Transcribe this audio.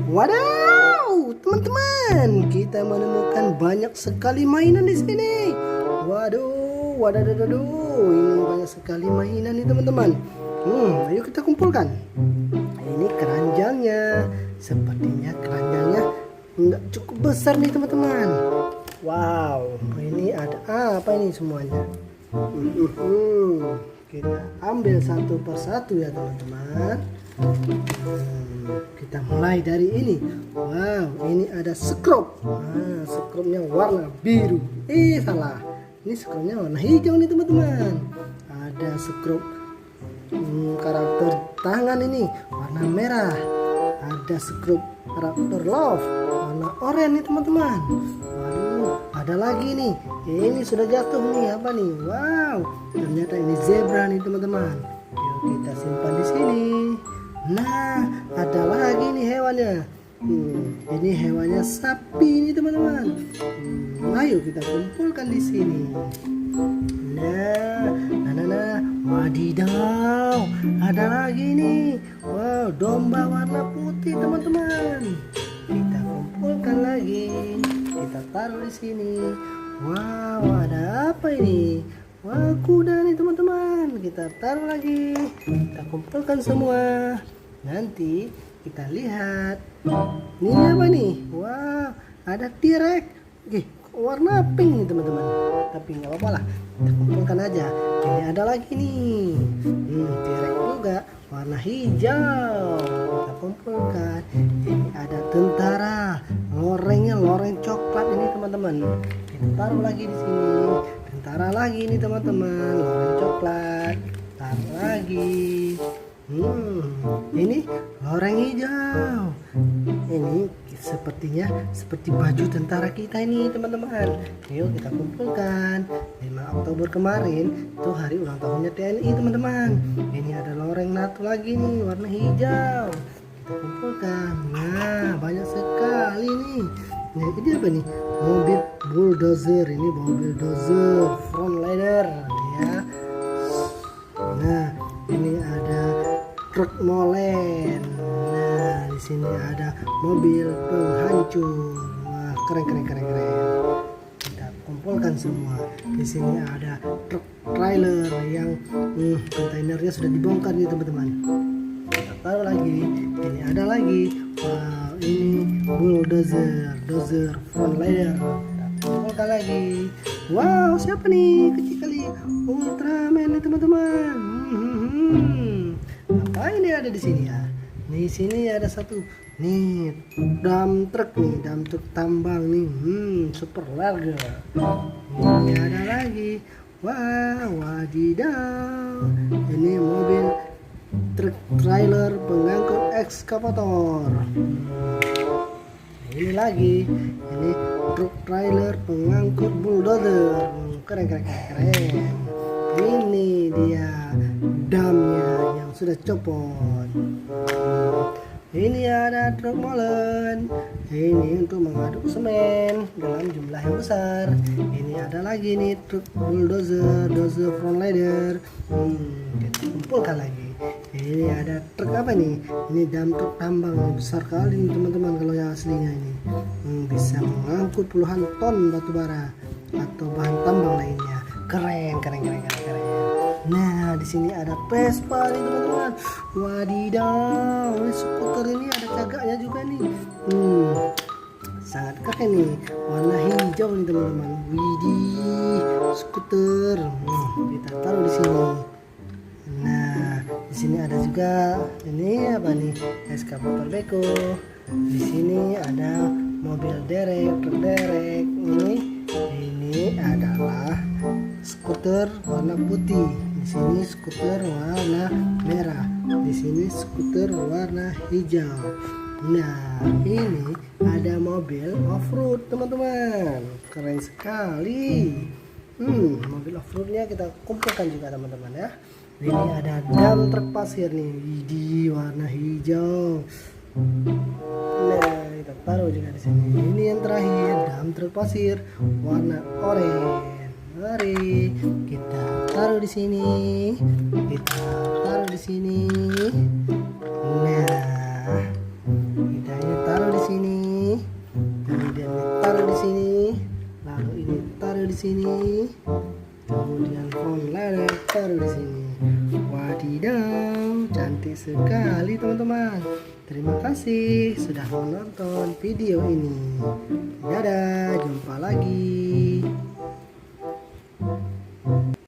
Wadaw, teman-teman, kita menemukan banyak sekali mainan di sini. Waduh, ini banyak sekali mainan nih teman-teman. Ayo kita kumpulkan. Ini keranjangnya. Sepertinya keranjangnya nggak cukup besar nih teman-teman. Wow, ini ada apa ini semuanya? Kita ambil satu persatu ya teman-teman. Kita mulai dari ini. Wow, ini ada skrup. Skrupnya warna biru. Salah. Ini skrupnya warna hijau nih teman-teman. Ada skrup karakter tangan ini warna merah. Ada skrup karakter love warna oranye nih teman-teman. Waduh, ada lagi nih. Ini sudah jatuh nih. Apa nih? Wow, ternyata ini zebra nih teman-teman. Yuk kita simpan di sini. Nah, ada lagi nih hewannya. Ini hewannya sapi nih teman-teman. Ayo kita kumpulkan di sini. Nah, wadidaw, ada lagi nih. Wow, domba warna putih teman-teman. Kita kumpulkan lagi. Kita taruh di sini. Wow, ada apa ini? Wah, kuda nih teman-teman. Kita taruh lagi. Kita kumpulkan semua. Nanti kita lihat. Ini apa nih? Wah, ada T-Rex. Warna pink nih teman-teman. Tapi nggak apa-apa lah. Kita kumpulkan aja. Ini ada lagi nih. T-Rex juga warna hijau. Kita kumpulkan. Ini ada tentara. Lorengnya loreng coklat ini teman-teman. Kita taruh lagi di sini. Tentara lagi nih teman-teman, loreng coklat. Taruh lagi. Ini loreng hijau. Ini sepertinya seperti baju tentara kita ini teman-teman. Yuk kita kumpulkan. 5 Oktober kemarin itu hari ulang tahunnya TNI teman-teman. Ini ada loreng NATO lagi nih warna hijau. Kita kumpulkan. Nah, banyak sekali nih. Nah, ini apa nih? Mobil bulldozer. Ini mobil dozer front loader ya. Nah, ini ada truk molen. Nah, di sini ada mobil penghancur. Wah, keren. Kita kumpulkan semua. Di sini ada truk trailer yang kontainernya sudah dibongkar nih teman-teman. Kita taruh lagi. Ini ada lagi. Wow, ini dozer front loader. Kita kumpulkan lagi. Wow, siapa nih? Kecil kali. Ultraman nih teman-teman. Apa ini ada di sini ya? Di sini ada satu. Nih, dump truck tambang nih. Super large. Ini ada lagi. Wah, wadidaw. Ini mobil truk trailer pengangkut ekskavator. Ini lagi. Ini truk trailer pengangkut bulldozer. Keren. Ini dia damnya yang sudah copot. Ini ada truk molen. Ini untuk mengaduk semen dalam jumlah yang besar. Ini ada lagi nih truk dozer front loader. Kita kumpulkan lagi. Ini ada truk apa nih? Ini dump truk tambang besar kali nih teman-teman kalau yang aslinya ini. Bisa mengangkut puluhan ton batu bara atau bahan tambang lainnya. Keren. Nah, di sini ada Vespa nih teman-teman. Wadidaw, ini skuter ini ada cagaknya juga nih. Sangat keren nih, warna hijau nih teman-teman. Widih, skuter. Kita taruh di sini. Nah, di sini ada juga ini apa nih? Eskavator beko. Di sini ada mobil derek, truk derek. Ini adalah skuter warna putih. Di sini skuter warna merah. Di sini skuter warna hijau. Nah, ini ada mobil off-road teman-teman. Keren sekali. Mobil off-roadnya kita kumpulkan juga teman-teman ya. Ini ada dump truk pasir nih. Widih, warna hijau. Nah, kita taruh juga di sini. Ini yang terakhir, dump truk pasir warna oranye. Mari kita taruh di sini. Kita taruh di sini. Nah, kita ini taruh di sini. Kemudian phone ladder taruh di sini. Wadidaw, cantik sekali teman-teman. Terima kasih sudah menonton video ini. Dadah, jumpa lagi.